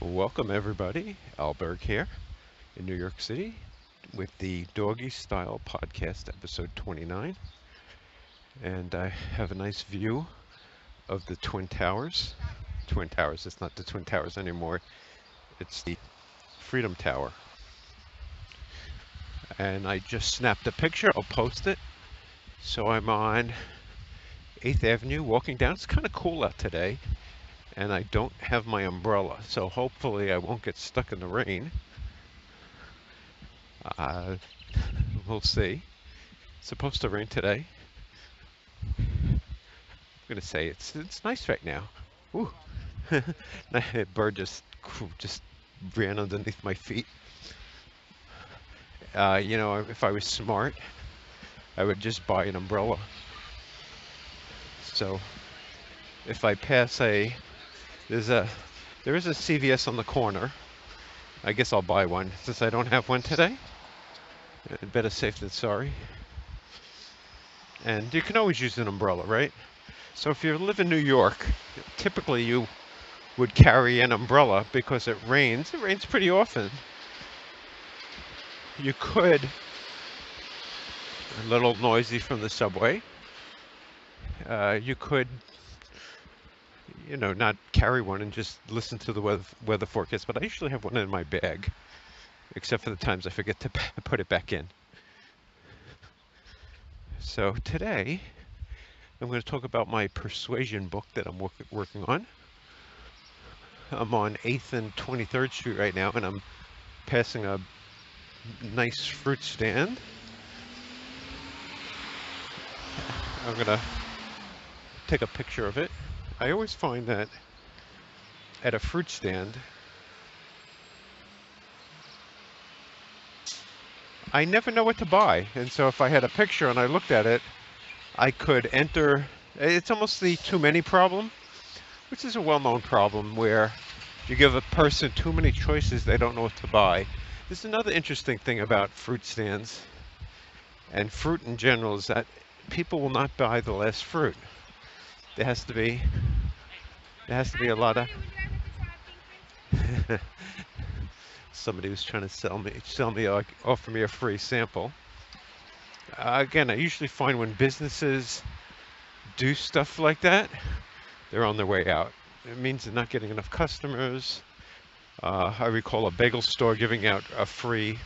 Welcome everybody, Alberg here in New York City with the Doggy Style Podcast, episode 29. And I have a nice view of the Twin Towers. Twin Towers, it's not the Twin Towers anymore, it's the Freedom Tower. And I just snapped a picture, I'll post it. So I'm on 8th Avenue walking down. It's kind of cool out today, and I don't have my umbrella, so hopefully I won't get stuck in the rain. Uh, we'll see. It's supposed to rain today. I'm gonna say it's nice right now. Ooh, a bird just ran underneath my feet. If I was smart, I would just buy an umbrella. So if I pass there's a there is a CVS on the corner. I guess I'll buy one since I don't have one today. Better safe than sorry. And you can always use an umbrella, right? So if you live in New York, typically you would carry an umbrella because it rains. It rains pretty often. You could, a little noisy from the subway, you could, not carry one and just listen to the weather forecast, but I usually have one in my bag, except for the times I forget to put it back in. So today, I'm going to talk about my persuasion book that I'm working on. I'm on 8th and 23rd Street right now, and I'm passing a nice fruit stand. I'm going to take a picture of it. I always find that at a fruit stand, I never know what to buy. And so if I had a picture and I looked at it, I could enter. It's almost the too many problem, which is a well-known problem where you give a person too many choices, they don't know what to buy. There's another interesting thing about fruit stands and fruit in general is that people will not buy the last fruit. There has to be a lot of somebody was trying to offer me a free sample. Again, I usually find when businesses do stuff like that, they're on their way out. It means they're not getting enough customers. I recall a bagel store giving out a free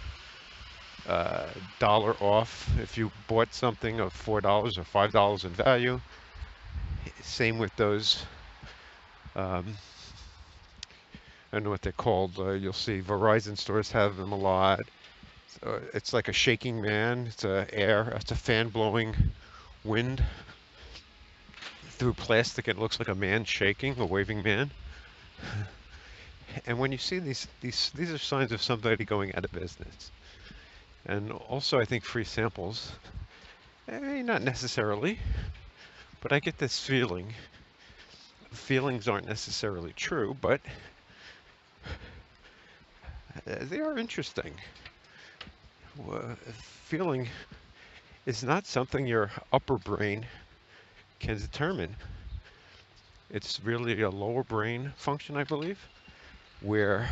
dollar off if you bought something of $4 or $5 in value. Same with those, I don't know what they're called. You'll see Verizon stores have them a lot. So it's like a shaking man. It's a fan blowing wind through plastic. It looks like a man shaking, a waving man. And when you see these are signs of somebody going out of business. And also, I think free samples, not necessarily, but I get this feeling. Feelings aren't necessarily true, but they are interesting. Feeling is not something your upper brain can determine. It's really a lower brain function, I believe, where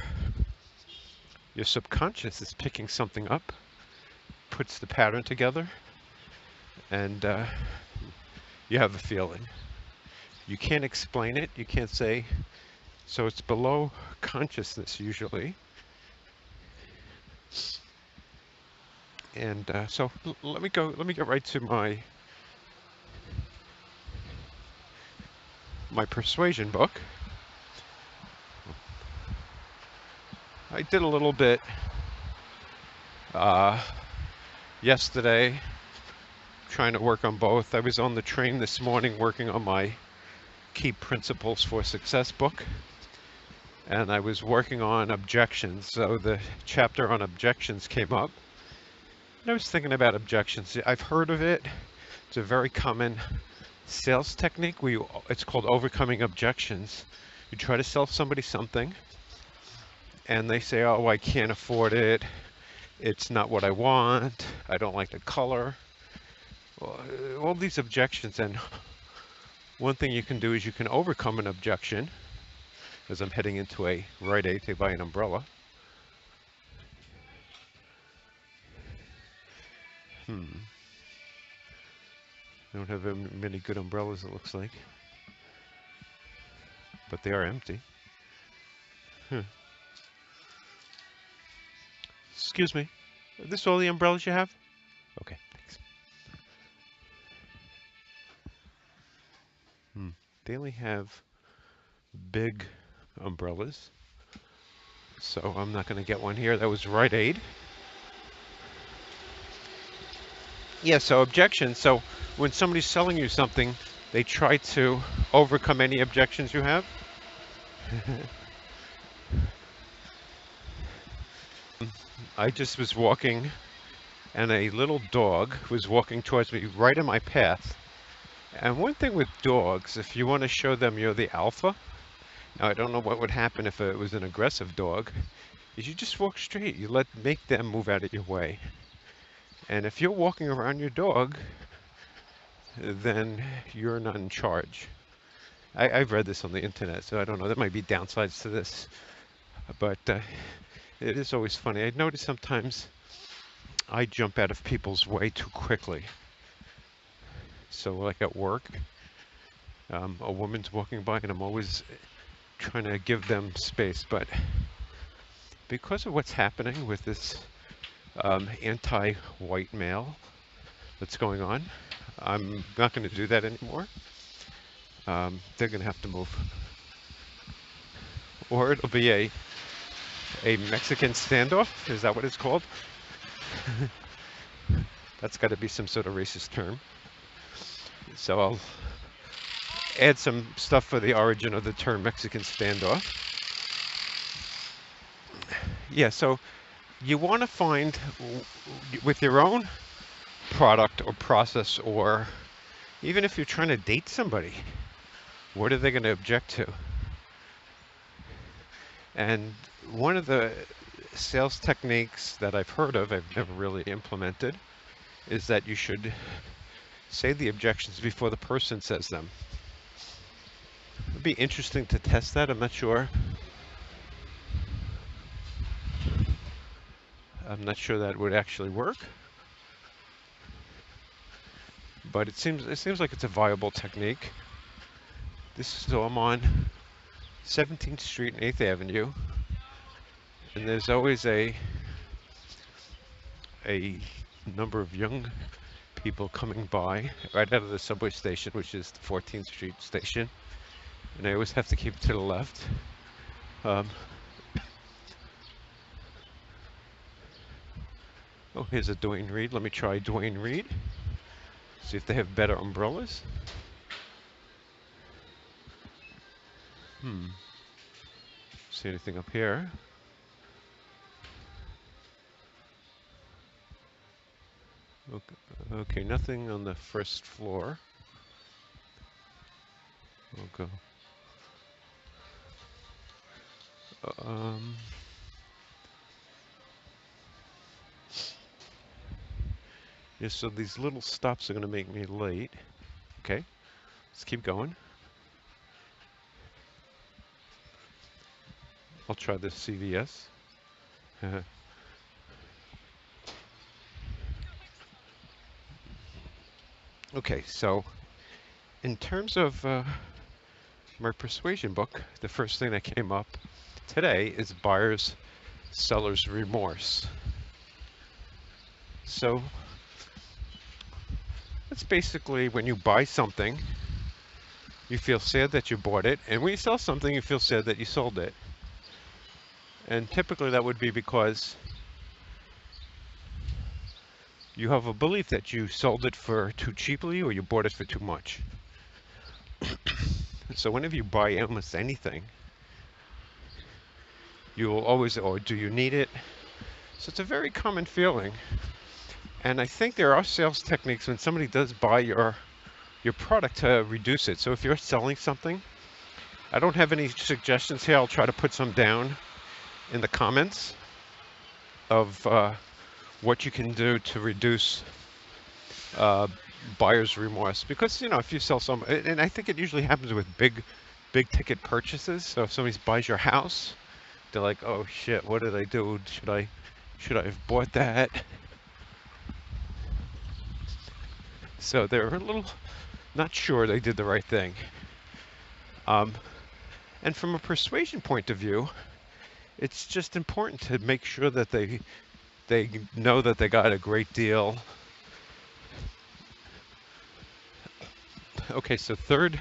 your subconscious is picking something up, puts the pattern together, and you have a feeling. You can't explain it. You can't say, so it's below consciousness usually. And so let me get right to my persuasion book. I did a little bit yesterday, trying to work on both. I was on the train this morning working on my Key Principles for Success book, and I was working on objections. So the chapter on objections came up. And I was thinking about objections. I've heard of it. It's a very common sales technique. It's called overcoming objections. You try to sell somebody something, and they say, oh, I can't afford it. It's not what I want. I don't like the color. All these objections. And one thing you can do is you can overcome an objection as I'm heading into a Rite Aid to buy an umbrella. They don't have many good umbrellas, it looks like, but they are empty. Excuse me, are this all the umbrellas you have? Okay, thanks. They only have big umbrellas, so I'm not going to get one here. That was Rite Aid. Yeah, so objection. So when somebody's selling you something, they try to overcome any objections you have. I just was walking, and a little dog was walking towards me right in my path. And one thing with dogs, if you want to show them you're the alpha, now I don't know what would happen if it was an aggressive dog, is you just walk straight. You make them move out of your way. And if you're walking around your dog, then you're not in charge. I've read this on the internet, so I don't know. There might be downsides to this, but it is always funny. I notice sometimes I jump out of people's way too quickly. So like at work, a woman's walking by and I'm always trying to give them space, but because of what's happening with this anti-white male that's going on, I'm not going to do that anymore. They're going to have to move. Or it'll be a Mexican standoff. Is that what it's called? That's got to be some sort of racist term. So I'll add some stuff for the origin of the term Mexican standoff. Yeah, so you want to find, with your own product or process, or even if you're trying to date somebody, what are they going to object to? And one of the sales techniques that I've heard of, I've never really implemented, is that you should say the objections before the person says them. It'd be interesting to test that. I'm not sure. I'm not sure that would actually work, but it seems like it's a viable technique. So I'm on 17th Street and 8th Avenue, and there's always a number of young people coming by right out of the subway station, which is the 14th Street station, and I always have to keep it to the left. Oh, here's a Dwayne Reed. Let me try Dwayne Reed. See if they have better umbrellas. See anything up here? Okay, nothing on the first floor. We'll go. Yeah, so these little stops are going to make me late. Okay, let's keep going. I'll try this CVS. Okay, so in terms of my persuasion book, the first thing that came up today is buyer's seller's remorse. So that's basically when you buy something, you feel sad that you bought it, and when you sell something, you feel sad that you sold it. And typically that would be because you have a belief that you sold it for too cheaply or you bought it for too much. So whenever you buy almost anything, you will always, or do you need it? So it's a very common feeling. And I think there are sales techniques when somebody does buy your product to reduce it. So if you're selling something, I don't have any suggestions here. I'll try to put some down in the comments of what you can do to reduce buyer's remorse. Because, you know, if you sell some, and I think it usually happens with big big ticket purchases. So if somebody buys your house, they're like, "Oh shit, what did I do? Should I have bought that?" So they're a little not sure they did the right thing. Um, and from a persuasion point of view, it's just important to make sure that they know that they got a great deal. Okay, so third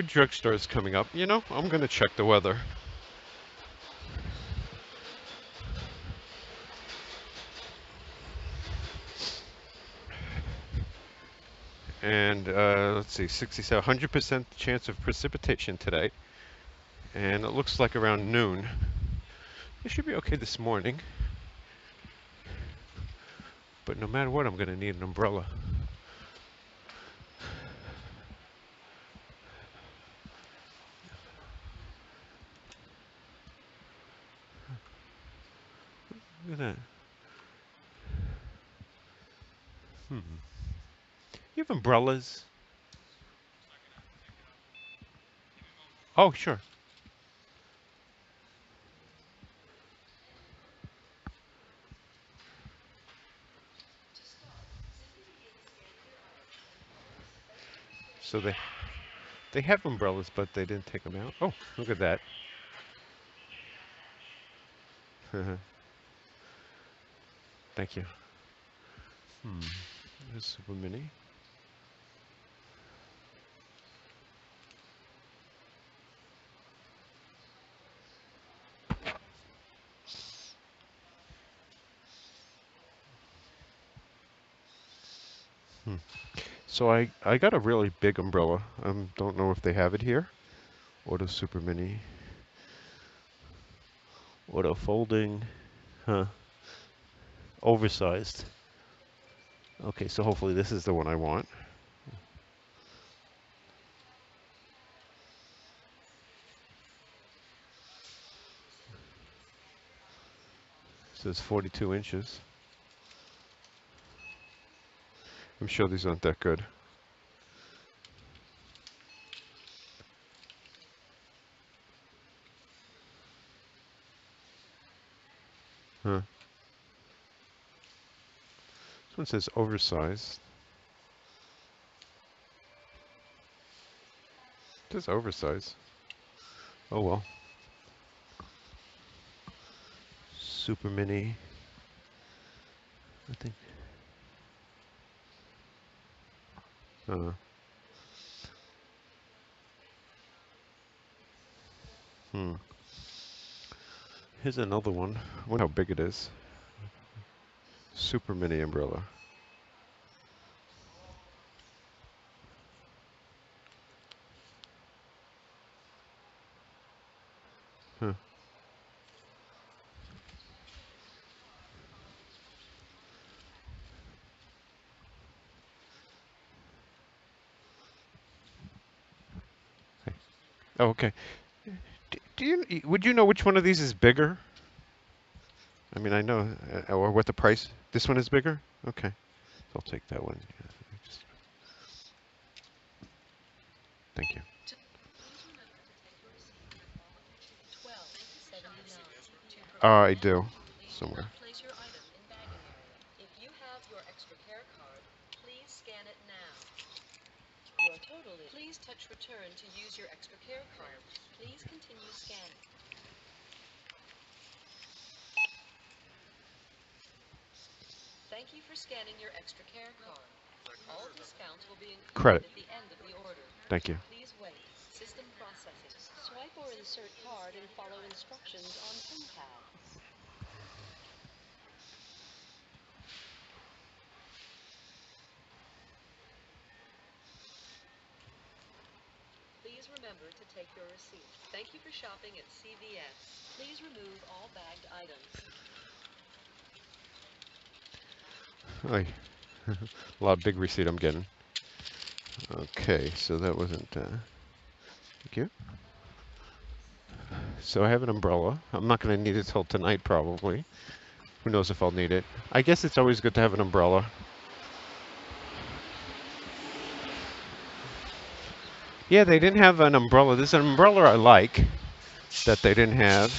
drugstore is coming up. You know, I'm gonna check the weather. And let's see, 67, 100% chance of precipitation today. And it looks like around noon. It should be okay this morning. But no matter what, I'm gonna need an umbrella. Look at that. Hmm. You have umbrellas? Oh, sure. So they have umbrellas, but they didn't take them out. Oh, look at that. Thank you. Hmm. There's Super Mini. Hmm. So I got a really big umbrella. Don't know if they have it here. Auto Super Mini. Auto folding. Huh. Oversized. Okay, so hopefully this is the one I want. It says 42 inches. I'm sure these aren't that good. Huh. This one says oversized. It says oversized. Oh well. Super Mini. I think. Uh, hmm. Here's another one. I wonder how big it is. Super Mini umbrella. Huh. Oh, okay. Would you know which one of these is bigger? I mean, I know, or what the price. This one is bigger? Okay. I'll take that one. Yeah, just, thank you. I do. Somewhere. Credit. Thank you. Hi. A lot of big receipt I'm getting. Okay, so that wasn't. Thank you. So I have an umbrella. I'm not going to need it till tonight, probably. Who knows if I'll need it? I guess it's always good to have an umbrella. Yeah, they didn't have an umbrella. There's an umbrella I like that they didn't have.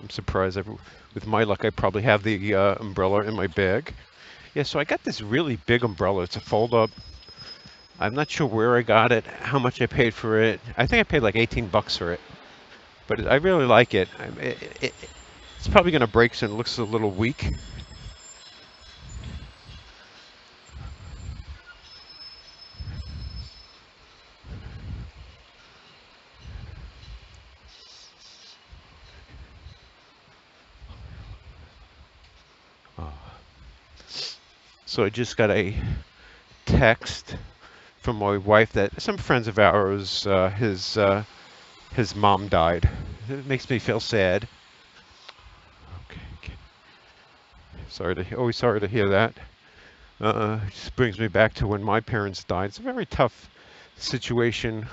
I'm surprised. With my luck, I probably have the umbrella in my bag. Yeah, so I got this really big umbrella. It's a fold-up. I'm not sure where I got it, how much I paid for it. I think I paid like 18 bucks for it, but I really like it. It's probably going to break soon. It looks a little weak. So I just got a text from my wife that some friends of ours, his mom died. It makes me feel sad. Okay. Always sorry to hear that. Just brings me back to when my parents died. It's a very tough situation.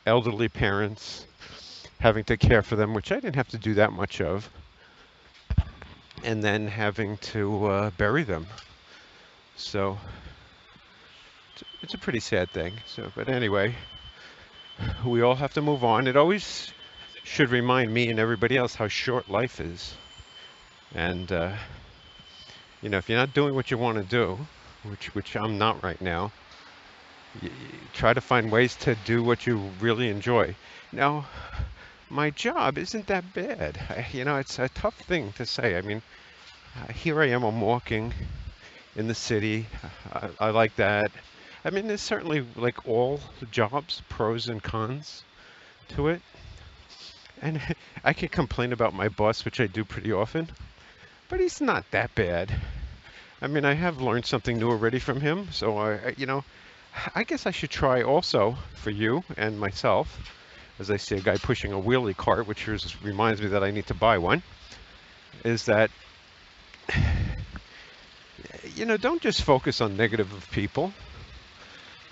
Elderly parents, having to care for them, which I didn't have to do that much of, and then having to bury them. So it's a pretty sad thing. So, but anyway, we all have to move on. It always should remind me and everybody else how short life is. And if you're not doing what you want to do, which I'm not right now, you try to find ways to do what you really enjoy. Now, my job isn't that bad. It's a tough thing to say. I mean, here I am, I'm walking in the city. I like that. I mean, there's certainly, like all the jobs, pros and cons to it. And I could complain about my boss, which I do pretty often, but he's not that bad. I mean, I have learned something new already from him, so I guess I should try also for you and myself, as I see a guy pushing a wheelie cart, which reminds me that I need to buy one, is that, don't just focus on negative of people.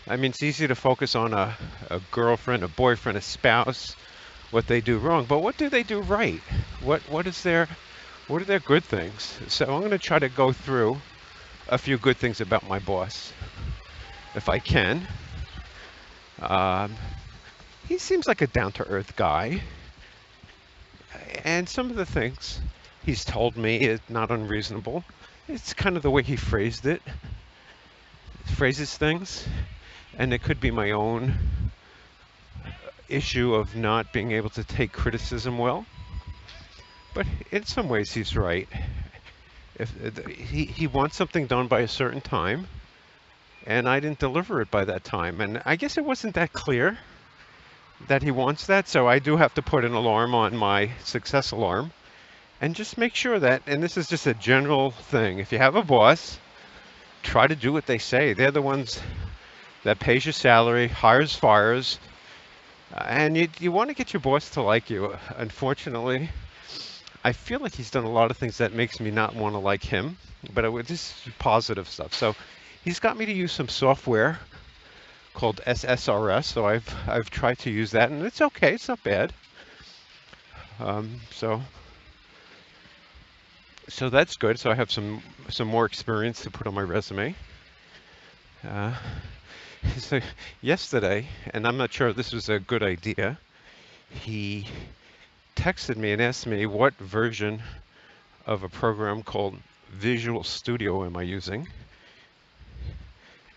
I mean, it's easy to focus on a girlfriend, a boyfriend, a spouse, what they do wrong, but what do they do right? What are their good things? So I'm going to try to go through a few good things about my boss, if I can. Um, he seems like a down-to-earth guy, and some of the things he's told me is not unreasonable. It's kind of the way he phrases things, and it could be my own issue of not being able to take criticism well. But in some ways, he's right. If he wants something done by a certain time, and I didn't deliver it by that time, and I guess it wasn't that clear that he wants that, so I do have to put an alarm on my success alarm, and just make sure that, and this is just a general thing, if you have a boss, try to do what they say. They're the ones that pays your salary, hires, fires, and you want to get your boss to like you. Unfortunately, I feel like he's done a lot of things that makes me not want to like him, but this is positive stuff. So he's got me to use some software called SSRS, so I've tried to use that, and it's okay. It's not bad. So that's good. So I have some more experience to put on my resume. So yesterday, and I'm not sure if this was a good idea, he texted me and asked me what version of a program called Visual Studio am I using.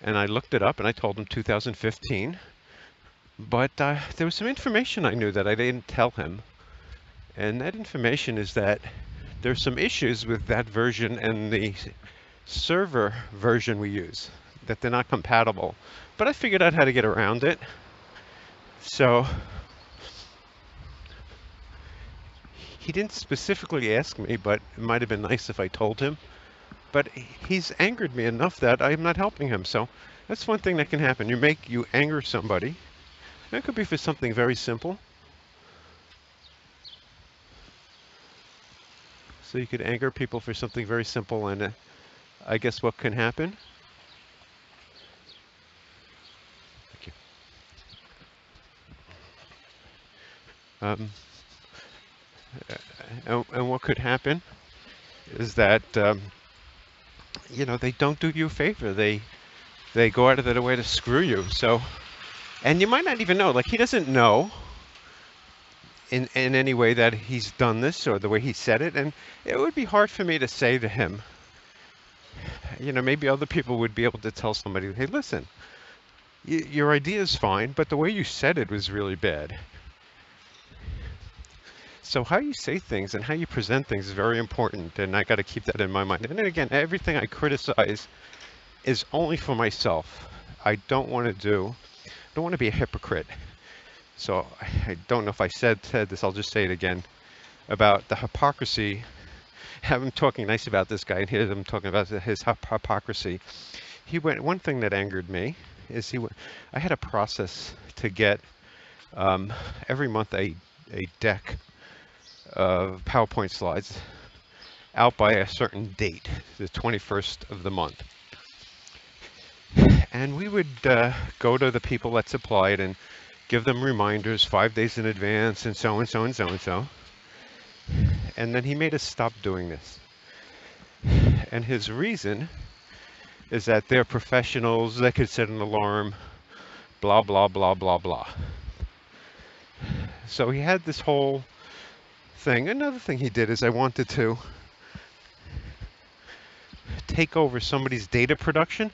And I looked it up and I told him 2015. But there was some information I knew that I didn't tell him. And that information is that there's some issues with that version and the server version we use, that they're not compatible. But I figured out how to get around it. So he didn't specifically ask me, but it might have been nice if I told him. But he's angered me enough that I'm not helping him. So that's one thing that can happen. You anger somebody. That could be for something very simple. So you could anger people for something very simple, and I guess what can happen? Thank you. And what could happen is that they don't do you a favor. They go out of their way to screw you. So, and you might not even know. Like, he doesn't know in any way that he's done this or the way he said it. And it would be hard for me to say to him, maybe other people would be able to tell somebody, hey, listen, your idea is fine, but the way you said it was really bad. So how you say things and how you present things is very important, and I got to keep that in my mind. And then again, everything I criticize is only for myself. I don't want to be a hypocrite. So I don't know if I said this, I'll just say it again, about the hypocrisy. I'm talking nice about this guy, and here's him talking about his hypocrisy. One thing that angered me is I had a process to get every month a deck of PowerPoint slides out by a certain date, the 21st of the month. And we would go to the people that supply it and give them reminders 5 days in advance and so and so and so and so. And then he made us stop doing this. And his reason is that they're professionals, they could set an alarm, blah, blah, blah, blah, blah. So he had this whole thing. Another thing he did is I wanted to take over somebody's data production,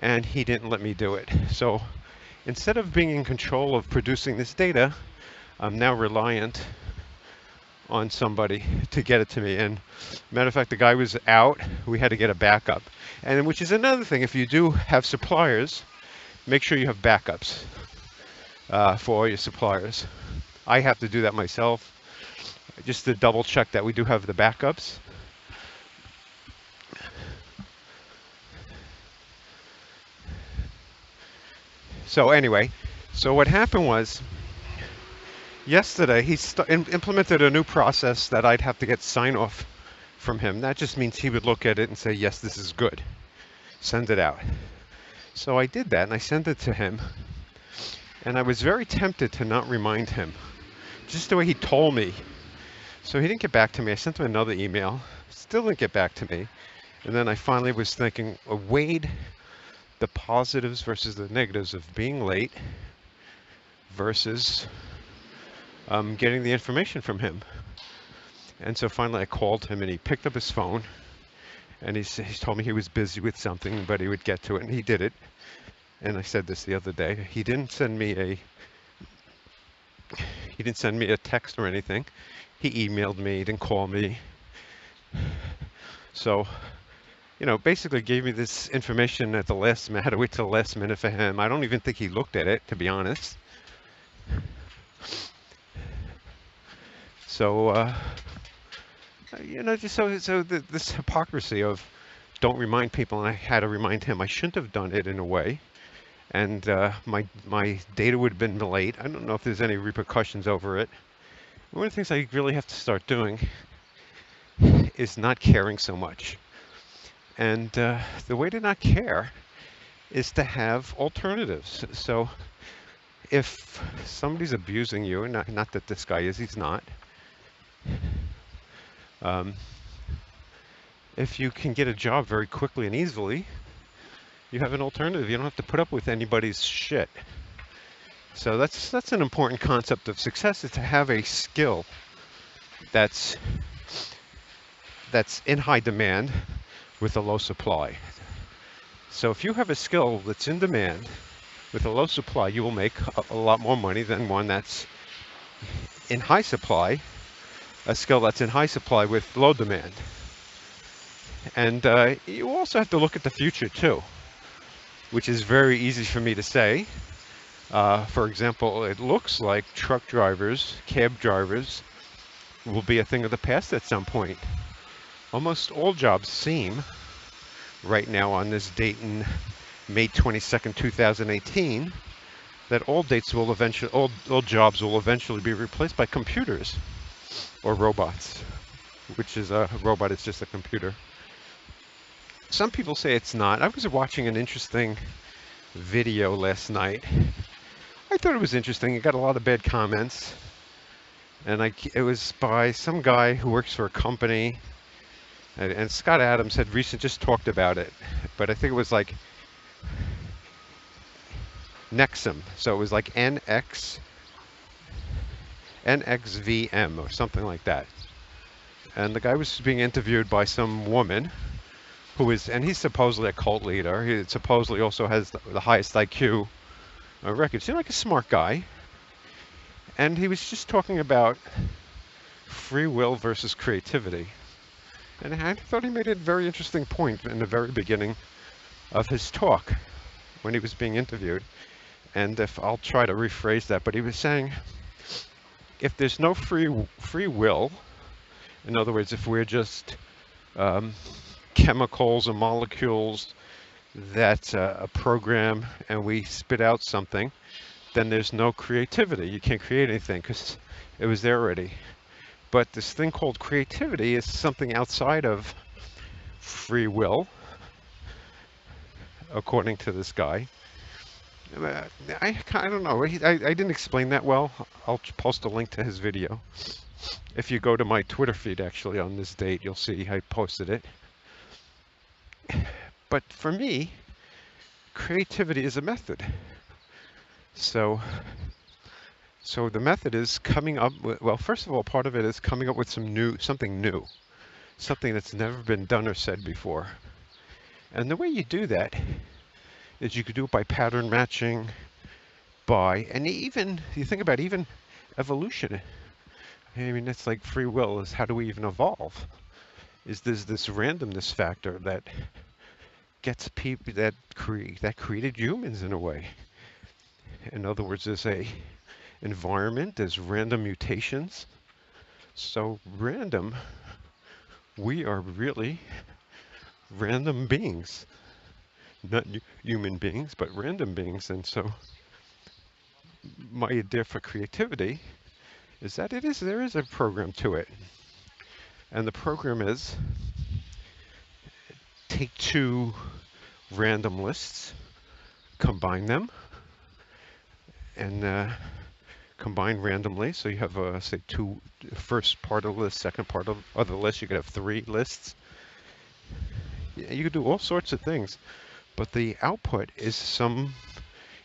and he didn't let me do it. So instead of being in control of producing this data, I'm now reliant on somebody to get it to me. And matter of fact, the guy was out. We had to get a backup. And which is another thing, if you do have suppliers, make sure you have backups for all your suppliers. I have to do that myself, just to double check that we do have the backups. So anyway, so what happened was, yesterday he implemented a new process that I'd have to get sign off from him. That just means he would look at it and say, yes, this is good. Send it out. So I did that and I sent it to him. And I was very tempted to not remind him, just the way he told me. So he didn't get back to me. I sent him another email, still didn't get back to me. And then I finally was thinking, weighed the positives versus the negatives of being late versus getting the information from him. And so finally I called him and he picked up his phone and he told me he was busy with something, but he would get to it, and he did it. And I said this the other day, he didn't send me a text or anything. He emailed me, he didn't call me. So, basically gave me this information at the last minute. I had to wait till the last minute for him. I don't even think he looked at it, to be honest. So, this hypocrisy of don't remind people, and I had to remind him. I shouldn't have done it in a way, and my data would have been late. I don't know if there's any repercussions over it. One of the things I really have to start doing is not caring so much. And the way to not care is to have alternatives. So if somebody's abusing you, and not that this guy is, he's not. If you can get a job very quickly and easily, you have an alternative. You don't have to put up with anybody's shit. So that's an important concept of success, is to have a skill that's in high demand with a low supply. So if you have a skill that's in demand with a low supply, you will make a lot more money than one that's in high supply, a skill that's in high supply with low demand. And you also have to look at the future too, which is very easy for me to say. For example, it looks like truck drivers, cab drivers, will be a thing of the past at some point. Almost all jobs seem, right now on this date in May 22nd, 2018, that all jobs will eventually be replaced by computers or robots, which is a robot, it's just a computer. Some people say it's not. I was watching an interesting video last night. I thought it was interesting. It got a lot of bad comments. And it was by some guy who works for a company, and Scott Adams had recently just talked about it, but I think it was like Nexum, so it was like NXVM or something like that. And the guy was being interviewed by some woman who is, and he's supposedly a cult leader. He supposedly also has the highest IQ record. Seemed like a smart guy. And he was just talking about free will versus creativity. And I thought he made a very interesting point in the very beginning of his talk when he was being interviewed. And if I'll try to rephrase that, but he was saying, if there's no free will, in other words, if we're just chemicals and molecules that a program and we spit out something, then there's no creativity. You can't create anything because it was there already. But this thing called creativity is something outside of free will, according to this guy. I don't know. I didn't explain that well. I'll post a link to his video. If you go to my Twitter feed, actually, on this date, you'll see I posted it. But for me, creativity is a method. So the method is coming up with, well, first of all, part of it is coming up with something new, something that's never been done or said before. And the way you do that is you could do it by pattern matching, and even, you think about even evolution. I mean, it's like free will is how do we even evolve? Is there's this randomness factor that gets people that created humans in a way. In other words, there's a environment, there's random mutations. So random, we are really random beings. Not human beings, but random beings. And so my idea for creativity is that there is a program to it. And the program is take two random lists, combine them, and combine randomly. So you have, say, first part of the list, second part of the list. You could have 3 lists. You could do all sorts of things, but the output is some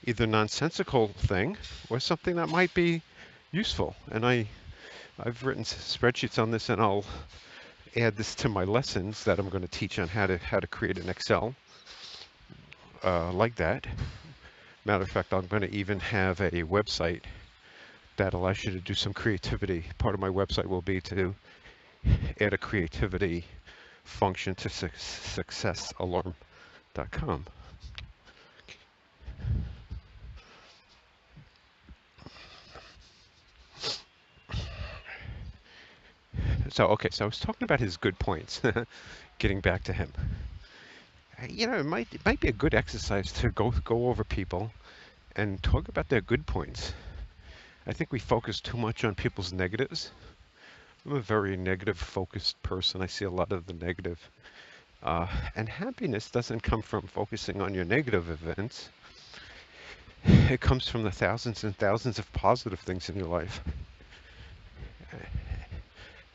either nonsensical thing or something that might be useful. And I've written spreadsheets on this, and I'll add this to my lessons that I'm going to teach on how to create an Excel like that. Matter of fact, I'm going to even have a website that allows you to do some creativity. Part of my website will be to add a creativity function to successalarm.com. So I was talking about his good points, getting back to him. You know, it might be a good exercise to go over people and talk about their good points. I think we focus too much on people's negatives. I'm a very negative focused person. I see a lot of the negative. And happiness doesn't come from focusing on your negative events. It comes from the thousands and thousands of positive things in your life.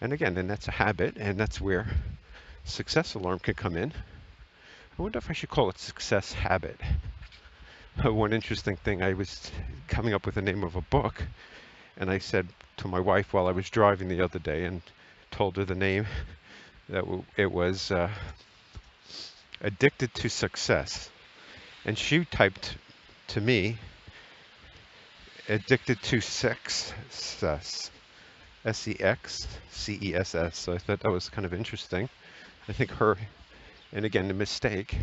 And again, that's a habit, and that's where Success Alarm can come in. I wonder if I should call it Success Habit. One interesting thing, I was coming up with the name of a book, and I said to my wife while I was driving the other day and told her the name, that it was Addicted to Success. And she typed to me, Addicted to Sex. SEXCESS. So I thought that was kind of interesting. I think and again, the mistake.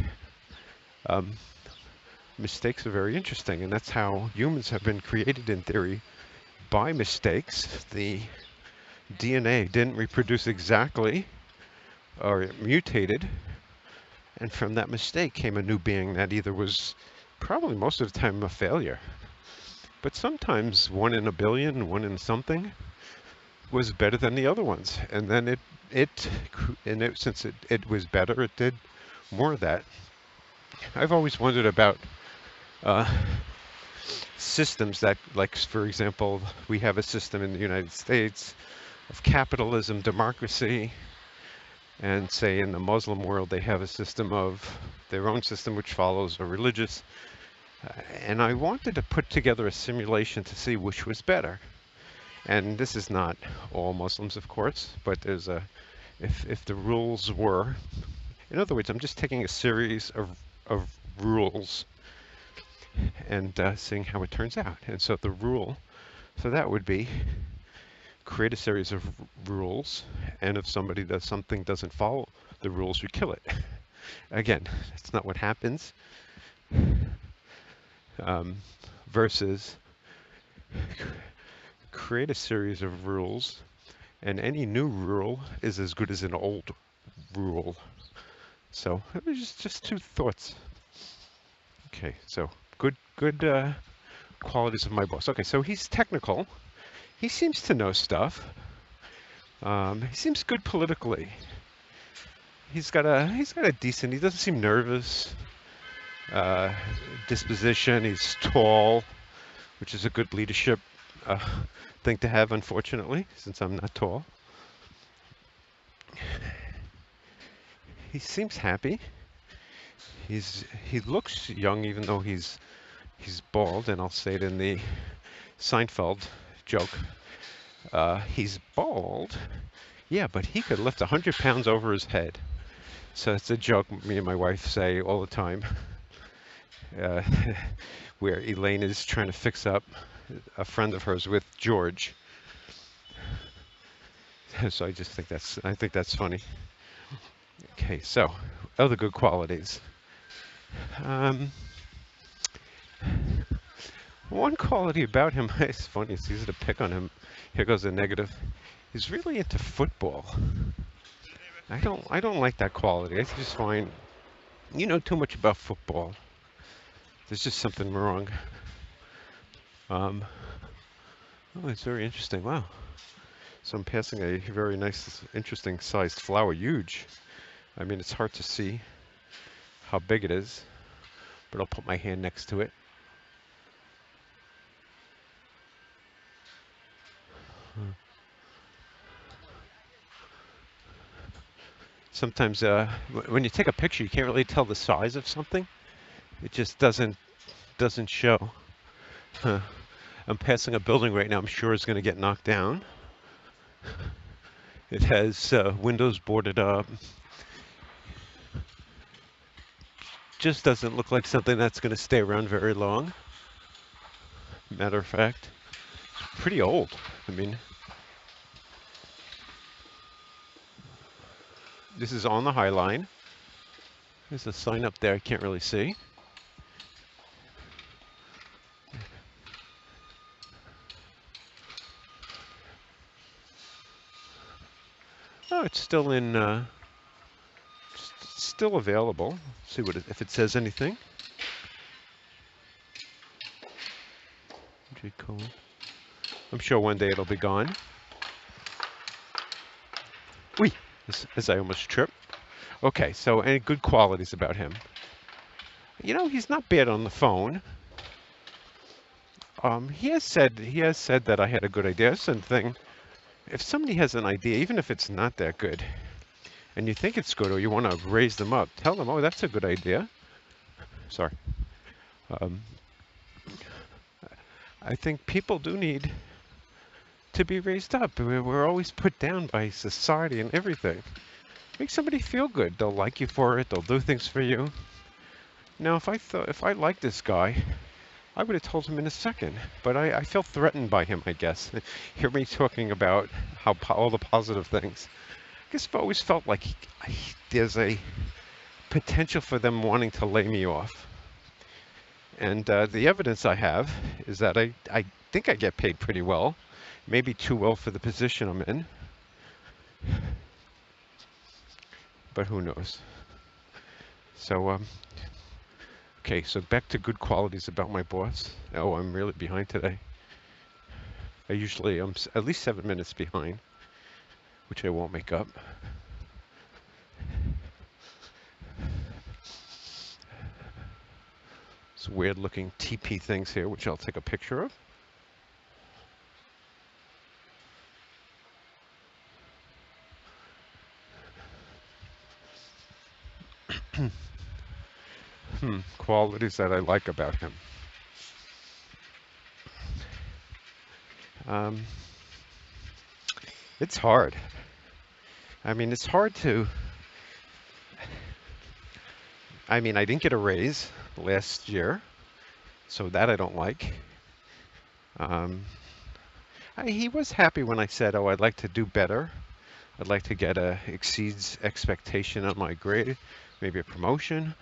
Mistakes are very interesting, and that's how humans have been created in theory, by mistakes. The DNA didn't reproduce exactly, or it mutated, and from that mistake came a new being that either was probably most of the time a failure, but sometimes 1 in a billion, 1 in something, was better than the other ones. And then since it was better, it did more of that. I've always wondered about systems that, like, for example, we have a system in the United States of capitalism, democracy, and say in the Muslim world they have a system of their own system which follows a religious. And I wanted to put together a simulation to see which was better. And this is not all Muslims, of course, but there's a, if the rules were, in other words, I'm just taking a series of rules and seeing how it turns out. And so the rule for that would be create a series of rules, and if somebody does something doesn't follow the rules, you kill it. Again, that's not what happens. Versus create a series of rules, and any new rule is as good as an old rule. So it was just two thoughts. Okay, so good qualities of my boss. Okay, so he's technical. He seems to know stuff. He seems good politically. He's got a decent. He doesn't seem nervous. Disposition. He's tall, which is a good leadership thing to have, unfortunately, since I'm not tall. He seems happy. He looks young, even though he's bald, and I'll say it in the Seinfeld joke. He's bald, yeah, but he could lift 100 pounds over his head. So it's a joke me and my wife say all the time, where Elaine is trying to fix up a friend of hers with George. So I think that's funny. Okay, so other good qualities. One quality about him, it's funny, it's easy to pick on him. Here goes the negative. He's really into football. I don't like that quality. I just find you know too much about football. There's just something wrong. Oh, it's very interesting. Wow. So I'm passing a very nice, interesting sized flower. Huge. I mean, it's hard to see how big it is, but I'll put my hand next to it. Sometimes when you take a picture, you can't really tell the size of something. It just doesn't show. I'm passing a building right now I'm sure is going to get knocked down. It has windows boarded up. Just doesn't look like something that's going to stay around very long. Matter of fact, it's pretty old. I mean, this is on the High Line. There's a sign up there I can't really see. Oh, it's still in, still available. See what if it says anything. I'm sure one day it'll be gone. Whee! As I almost tripped. Okay, so any good qualities about him? You know, he's not bad on the phone. He has said that I had a good idea. Something. If somebody has an idea, even if it's not that good, and you think it's good or you want to raise them up, tell them, oh, that's a good idea. Sorry. I think people do need to be raised up. We're always put down by society and everything. Make somebody feel good. They'll like you for it. They'll do things for you. Now, if I liked this guy, I would have told him in a second. But I feel threatened by him, I guess. Hear me talking about all the positive things. I guess I've always felt like there's a potential for them wanting to lay me off. And the evidence I have is that I think I get paid pretty well. Maybe too well for the position I'm in. But who knows? So, okay, so back to good qualities about my boss. Oh, I'm really behind today. I'm at least 7 minutes behind, which I won't make up. It's weird looking TP things here, which I'll take a picture of. Qualities that I like about him. Um, it's hard. I mean, it's hard to. I mean, I didn't get a raise last year, so that I don't like. Um, he was happy when I said, "Oh, I'd like to do better. I'd like to get a exceeds expectation on my grade, maybe a promotion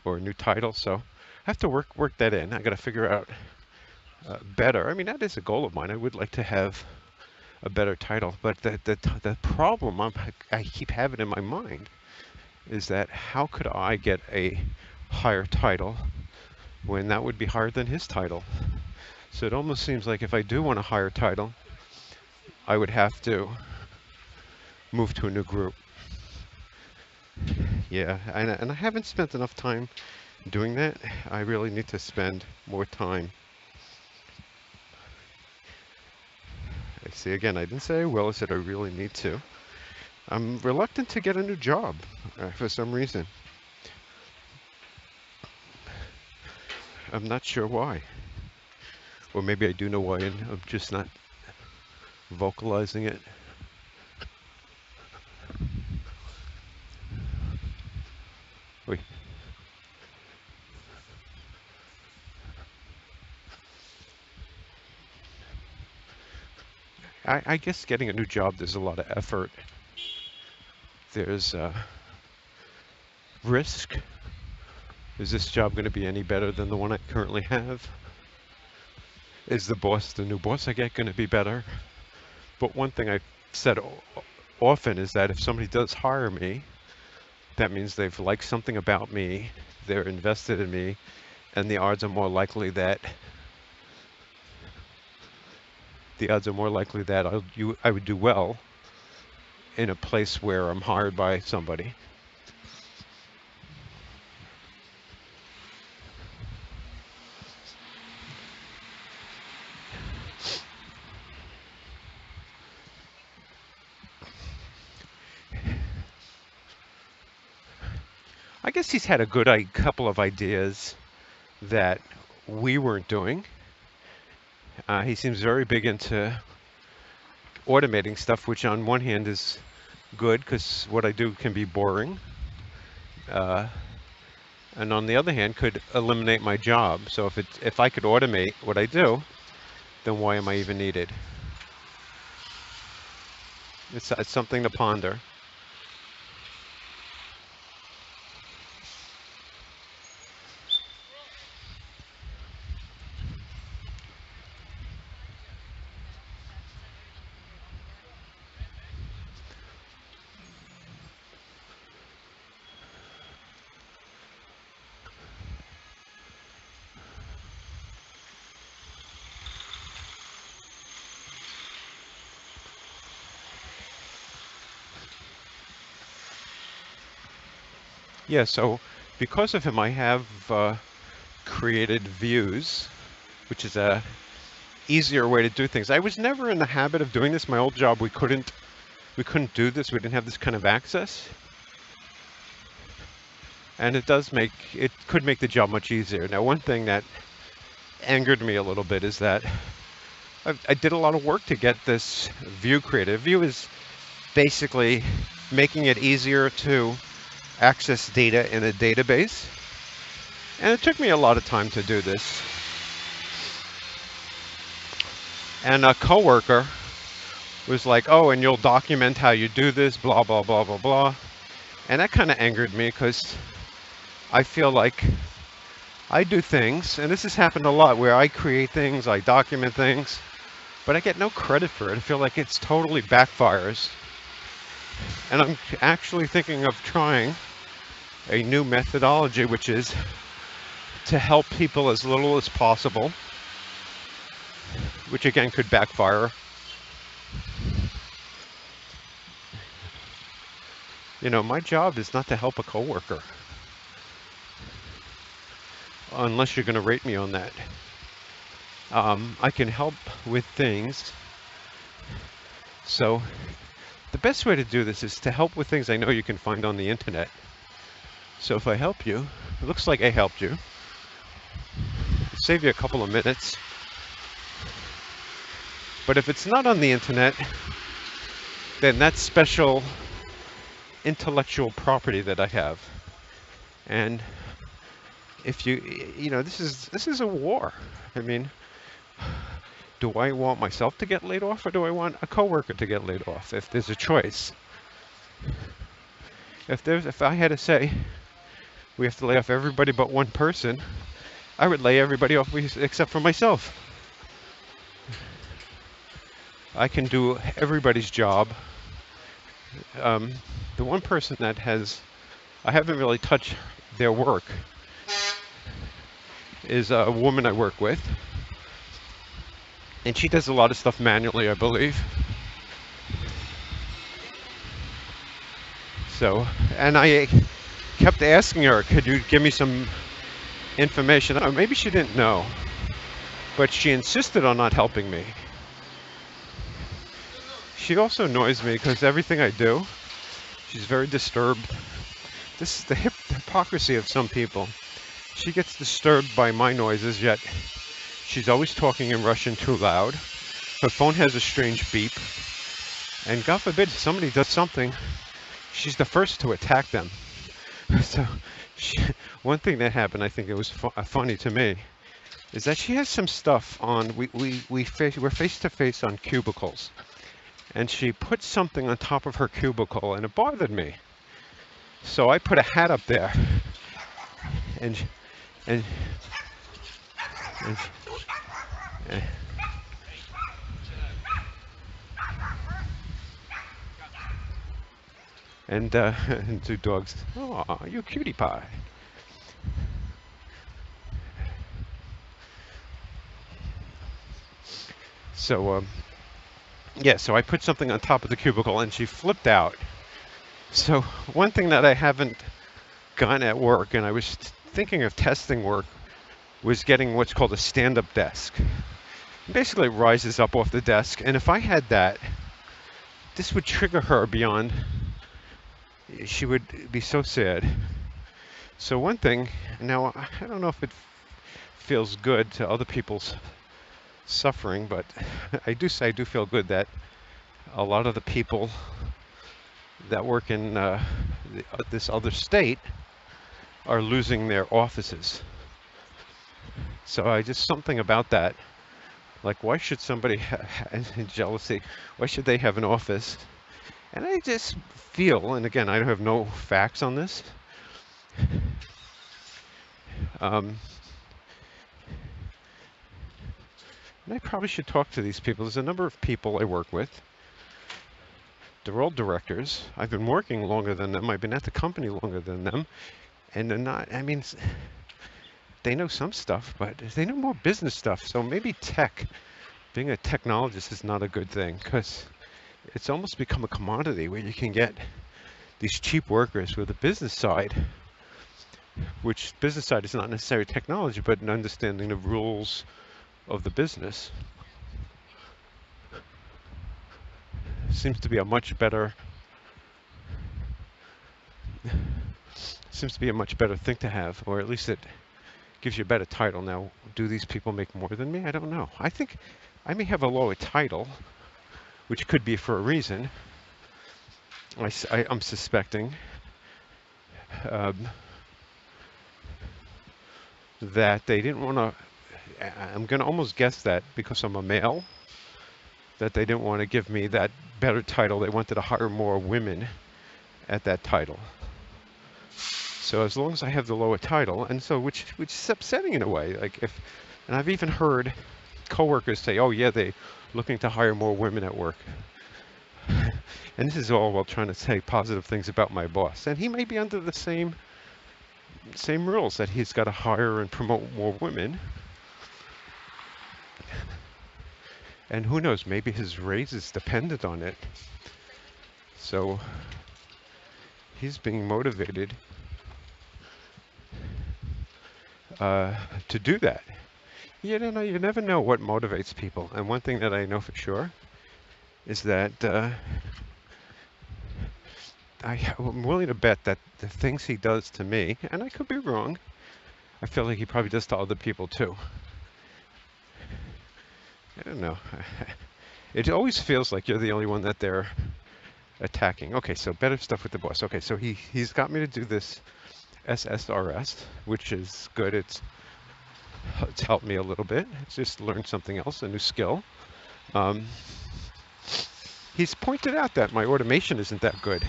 or a new title." So I have to work that in. I got to figure out better. I mean, that is a goal of mine. I would like to have a better title, but the problem I keep having in my mind is that how could I get a higher title when that would be higher than his title? So it almost seems like if I do want a higher title, I would have to move to a new group. Yeah, and I haven't spent enough time doing that. I really need to spend more time. I see, again, I didn't say I will, I said I really need to. I'm reluctant to get a new job for some reason. I'm not sure why. Or maybe I do know why and I'm just not vocalizing it. Wait. I guess getting a new job, there's a lot of effort. There's risk. Is this job going to be any better than the one I currently have? Is the new boss I get, going to be better? But one thing I've said often is that if somebody does hire me, that means they've liked something about me, they're invested in me, and the odds are more likely that I would do well in a place where I'm hired by somebody. I guess he's had a couple of ideas that we weren't doing. He seems very big into automating stuff, which on one hand is good because what I do can be boring. And on the other hand, could eliminate my job. So if I could automate what I do, then why am I even needed? It's something to ponder. Yeah, so because of him, I have created views, which is a easier way to do things. I was never in the habit of doing this. My old job, we couldn't do this. We didn't have this kind of access. And it could make the job much easier. Now, one thing that angered me a little bit is that I did a lot of work to get this view created. View is basically making it easier to access data in a database. And it took me a lot of time to do this. And a coworker was like, "Oh, and you'll document how you do this, blah, blah, blah, blah, blah." And that kind of angered me because I feel like I do things, and this has happened a lot, where I create things, I document things, but I get no credit for it. I feel like it's totally backfires. And I'm actually thinking of trying a new methodology, which is to help people as little as possible, which again could backfire. You know, my job is not to help a coworker. unless you're going to rate me on that. I can help with things. So the best way to do this is to help with things I know you can find on the internet. So if I help you, it looks like I helped you. Save you a couple of minutes. But if it's not on the internet, then that's special intellectual property that I have. And if this is a war. I mean, do I want myself to get laid off, or do I want a coworker to get laid off? If there's a choice, if I had to say we have to lay off everybody but one person, I would lay everybody off except for myself. I can do everybody's job. The one person that I haven't really touched their work is a woman I work with. And she does a lot of stuff manually, I believe. So, and I kept asking her, could you give me some information? Oh, maybe she didn't know, but she insisted on not helping me. She also annoys me because everything I do, she's very disturbed. This is the hypocrisy of some people. She gets disturbed by my noises, yet she's always talking in Russian too loud. Her phone has a strange beep. And God forbid somebody does something, she's the first to attack them. So one thing that happened, I think it was funny to me, is that she has some stuff on, we're face to face on cubicles. And she put something on top of her cubicle, and it bothered me. So I put a hat up there, and two dogs. Oh, you cutie pie. So yeah, so I put something on top of the cubicle, and she flipped out. So one thing that I haven't gotten at work, and I was thinking of testing work, was getting what's called a stand-up desk. Basically, it rises up off the desk, and if I had that, this would trigger her beyond. She would be so sad. So one thing, now I don't know if it feels good to other people's suffering, but I do feel good that a lot of the people that work in this other state are losing their offices. So something about that, like, why should somebody jealousy, why should they have an office? And I just feel, and again, I have no facts on this, and I probably should talk to these people. There's a number of people I work with. They're all directors. I've been working longer than them. I've been at the company longer than them. And they're not, I mean, they know some stuff, but they know more business stuff. So maybe being a technologist is not a good thing, because it's almost become a commodity where you can get these cheap workers with a business side, which business side is not necessarily technology, but an understanding of rules of the business. Seems to be a much better thing to have, or at least it gives you a better title. Now, do these people make more than me? I don't know. I think I may have a lower title, which could be for a reason. I'm suspecting that they didn't want to. I'm going to almost guess that because I'm a male, that they didn't want to give me that better title. They wanted to hire more women at that title. So as long as I have the lower title, and so which is upsetting in a way. Like and I've even heard coworkers say, "Oh yeah, they looking to hire more women at work." And this is all while trying to say positive things about my boss, and he may be under the same rules, that he's got to hire and promote more women. And who knows, maybe his raise is dependent on it. So he's being motivated. uh, to do that. You don't know, you never know what motivates people. And one thing that I know for sure is that I'm willing to bet that the things he does to me, and I could be wrong, I feel like he probably does to other people too. I don't know. It always feels like you're the only one that they're attacking. Okay, so better stuff with the boss. Okay, so he's got me to do this SSRS, which is good. It's helped me a little bit. It's just learned something else, a new skill. Um, he's pointed out that my automation isn't that good.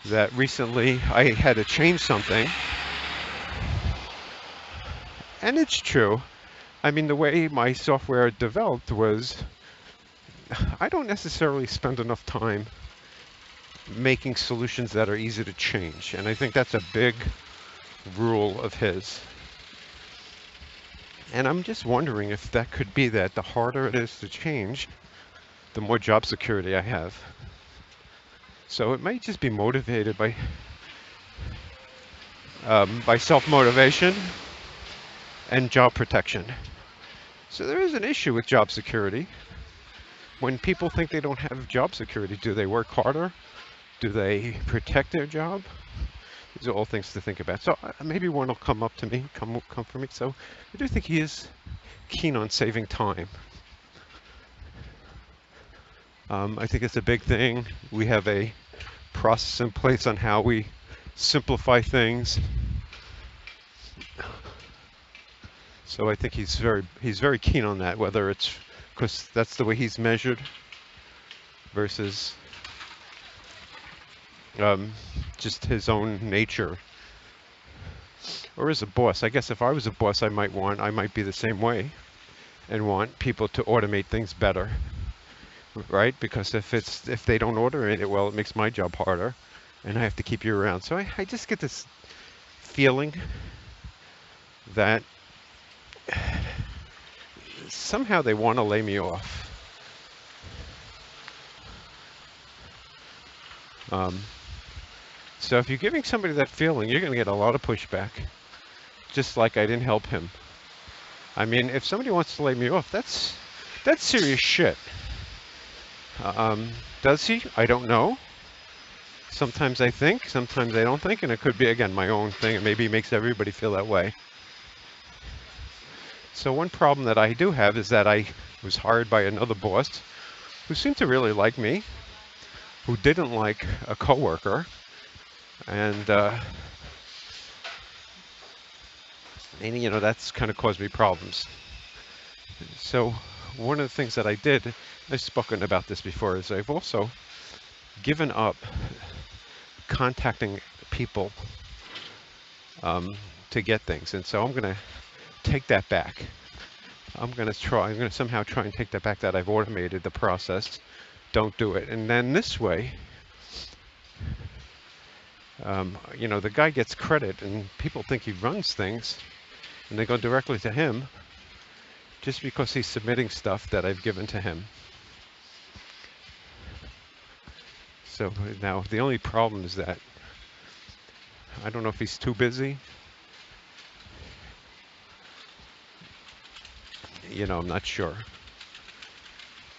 That recently I had to change something, and it's true. I mean, the way my software developed was I don't necessarily spend enough time making solutions that are easy to change, and I think that's a big rule of his. And I'm just wondering if that could be that the harder it is to change, the more job security I have. So it might just be motivated by self-motivation and job protection. So there is an issue with job security. When people think they don't have job security, do they work harder? Do they protect their job? These are all things to think about. So maybe one will come up to me, come for me. So I do think he is keen on saving time. I think it's a big thing. We have a process in place on how we simplify things. So I think he's very keen on that, whether it's because that's the way he's measured versus just his own nature. Or as a boss, I guess if I was a boss, I might be the same way and want people to automate things better, right? Because if they don't automate it well, it makes my job harder, and I have to keep you around. So I just get this feeling that somehow they want to lay me off. So if you're giving somebody that feeling, you're going to get a lot of pushback, just like I didn't help him. I mean, if somebody wants to lay me off, that's serious shit. Does he? I don't know. Sometimes I think, sometimes I don't think, and it could be, again, my own thing. It maybe makes everybody feel that way. So one problem that I do have is that I was hired by another boss who seemed to really like me, who didn't like a coworker, and you know, that's kind of caused me problems. So one of the things that I did, I've spoken about this before, is I've also given up contacting people to get things, and so I'm going to take that back. I'm going to somehow try and take that back, that I've automated the process. Don't do it. And then this way, you know, the guy gets credit and people think he runs things and they go directly to him just because he's submitting stuff that I've given to him. So now the only problem is that I don't know if he's too busy. You know, I'm not sure.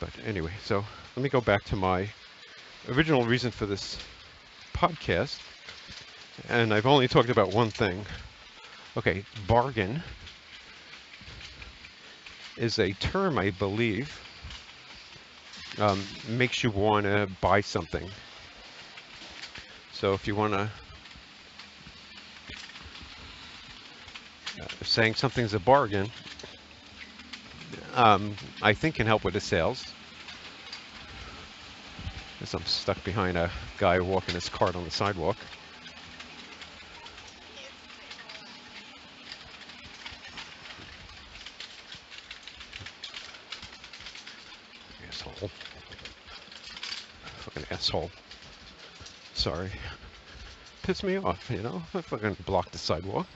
But anyway, so let me go back to my original reason for this podcast. And I've only talked about one thing. Okay, bargain is a term, I believe, makes you want to buy something. So if you want to, saying something's a bargain, I think can help with the sales. As I'm stuck behind a guy walking his cart on the sidewalk. Asshole. Fucking asshole. Sorry. Piss me off, you know? I fucking blocked the sidewalk.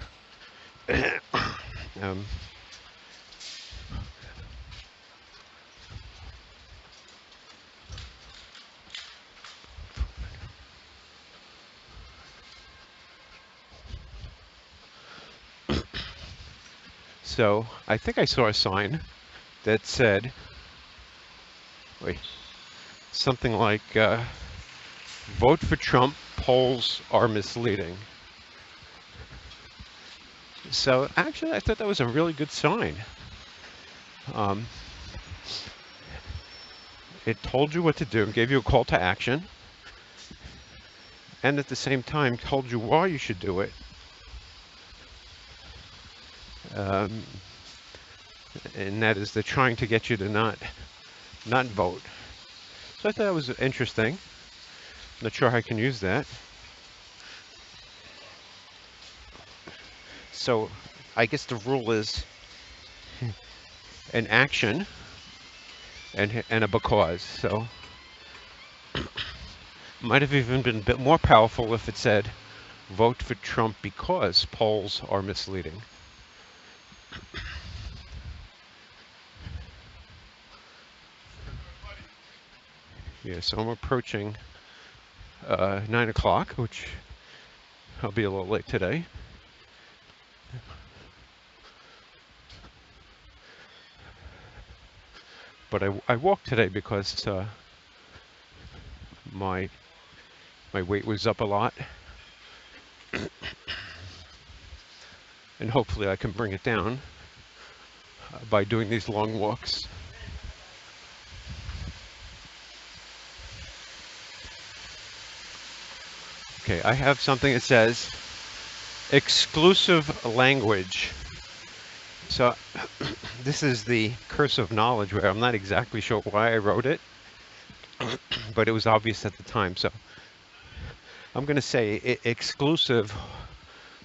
So I think I saw a sign that said, wait, something like, vote for Trump, polls are misleading. So actually, I thought that was a really good sign. Um, it told you what to do, gave you a call to action, and at the same time told you why you should do it. Um, and that is they're trying to get you to not vote. So I thought that was interesting. Not sure how I can use that. So I guess the rule is an action and a because. So might have even been a bit more powerful if it said, vote for Trump because polls are misleading. Yeah, so I'm approaching 9 o'clock, which I'll be a little late today. But I walked today because my weight was up a lot, and hopefully I can bring it down by doing these long walks. Okay, I have something that says exclusive language. So this is the curse of knowledge, where I'm not exactly sure why I wrote it, but it was obvious at the time. So I'm going to say exclusive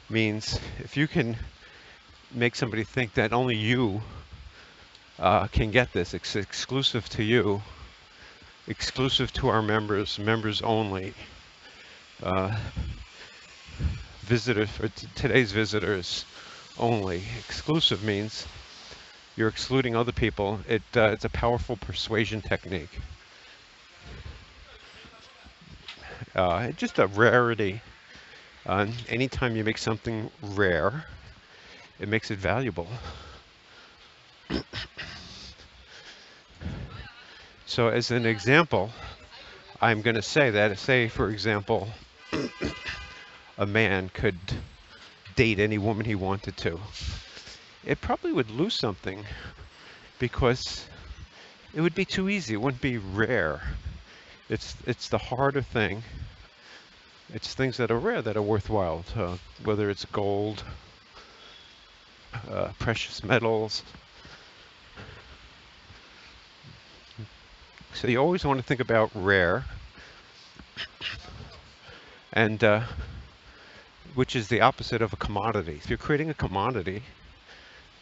means if you can make somebody think that only you can get this, it's exclusive to you, exclusive to our members, members only. Visitors, for today's visitors only. Exclusive means you're excluding other people. It's a powerful persuasion technique. Just a rarity. Anytime you make something rare, it makes it valuable. So as an example, I'm going to say that, say for example, a man could date any woman he wanted to. It probably would lose something because it would be too easy. It wouldn't be rare. It's the harder thing. It's things that are rare that are worthwhile, whether it's gold, precious metals. So you always want to think about rare, and which is the opposite of a commodity. If you're creating a commodity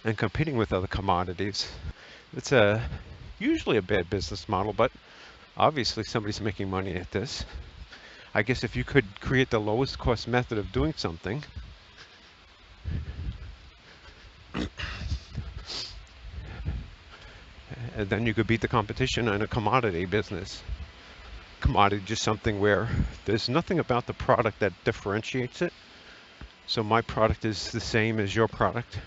and competing with other commodities, it's usually a bad business model, but obviously somebody's making money at this. I guess if you could create the lowest cost method of doing something, and then you could beat the competition in a commodity business. Commodity just something where there's nothing about the product that differentiates it. So my product is the same as your product.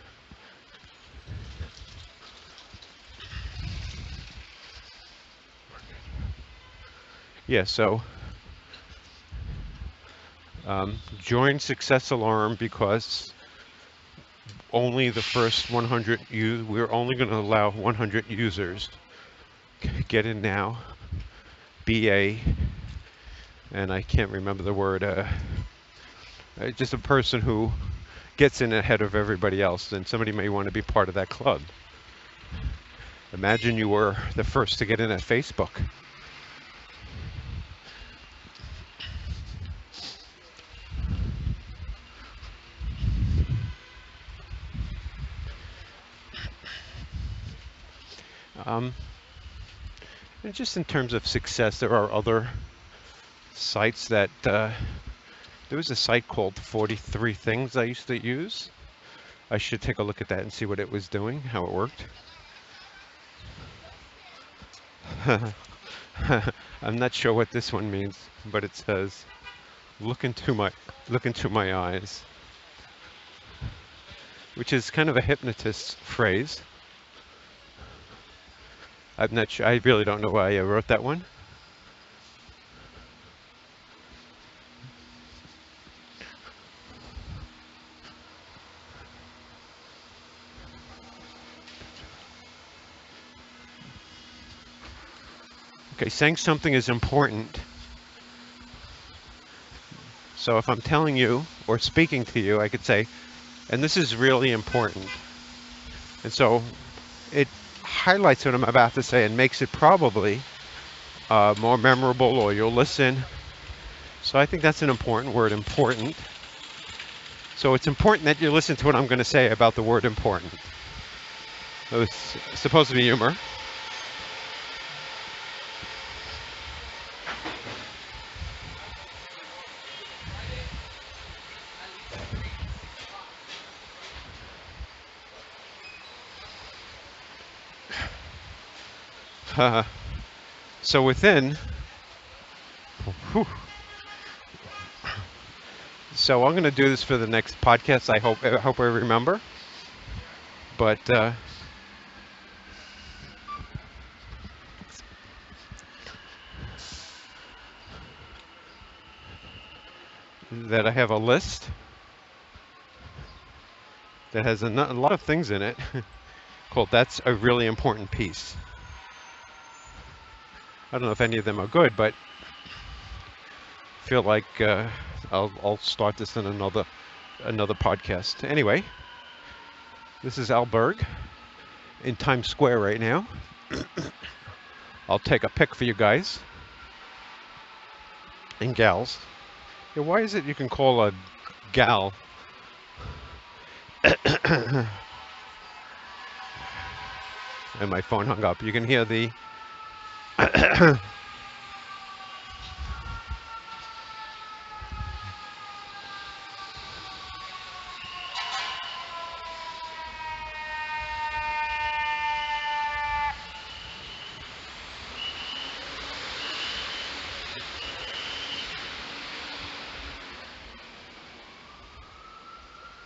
Yeah, so join Success Alarm because only the first 100 we're only going to allow 100 users. Get in now. BA, and I can't remember the word, just a person who gets in ahead of everybody else, and somebody may want to be part of that club. Imagine you were the first to get in at Facebook. And just in terms of success, there are other sites that, there was a site called 43 Things I used to use. I should take a look at that and see what it was doing, how it worked. I'm not sure what this one means, but it says, look into my eyes. which is kind of a hypnotist phrase. I'm not sure, I really don't know why I wrote that one. Okay, saying something is important. So if I'm telling you or speaking to you, I could say, and this is really important. And so it highlights what I'm about to say and makes it probably more memorable, or you'll listen. So I think that's an important word, important. So it's important that you listen to what I'm going to say about the word important. It's supposed to be humor. So within, whew, so I'm going to do this for the next podcast. I hope I remember. But that I have a list that has a lot of things in it called "That's a Really Important Piece." I don't know if any of them are good, but I feel like I'll start this in another podcast. Anyway, this is Al Berg in Times Square right now. I'll take a pic for you guys and gals. Yeah, why is it you can call a gal? And my phone hung up. You can hear the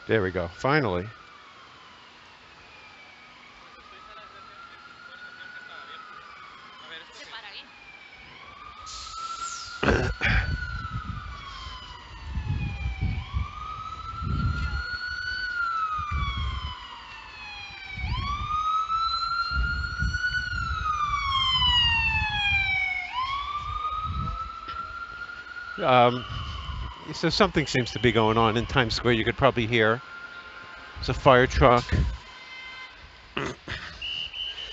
There we go. Finally. So something seems to be going on in Times Square. You could probably hear. It's a fire truck.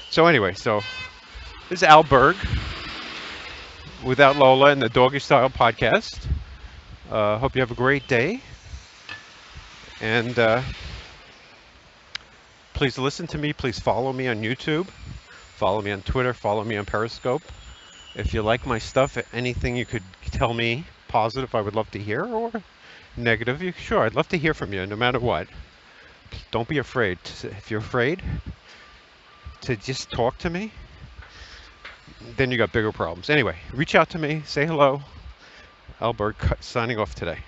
So anyway, this is Al Berg without Lola and the Doggy Style podcast. Hope you have a great day. And please listen to me. Please follow me on YouTube. Follow me on Twitter. Follow me on Periscope. If you like my stuff, anything you could tell me positive, I would love to hear, or negative. Sure, I'd love to hear from you, no matter what. Don't be afraid. If you're afraid to just talk to me, then you got bigger problems. Anyway, reach out to me. Say hello. Al Berg signing off today.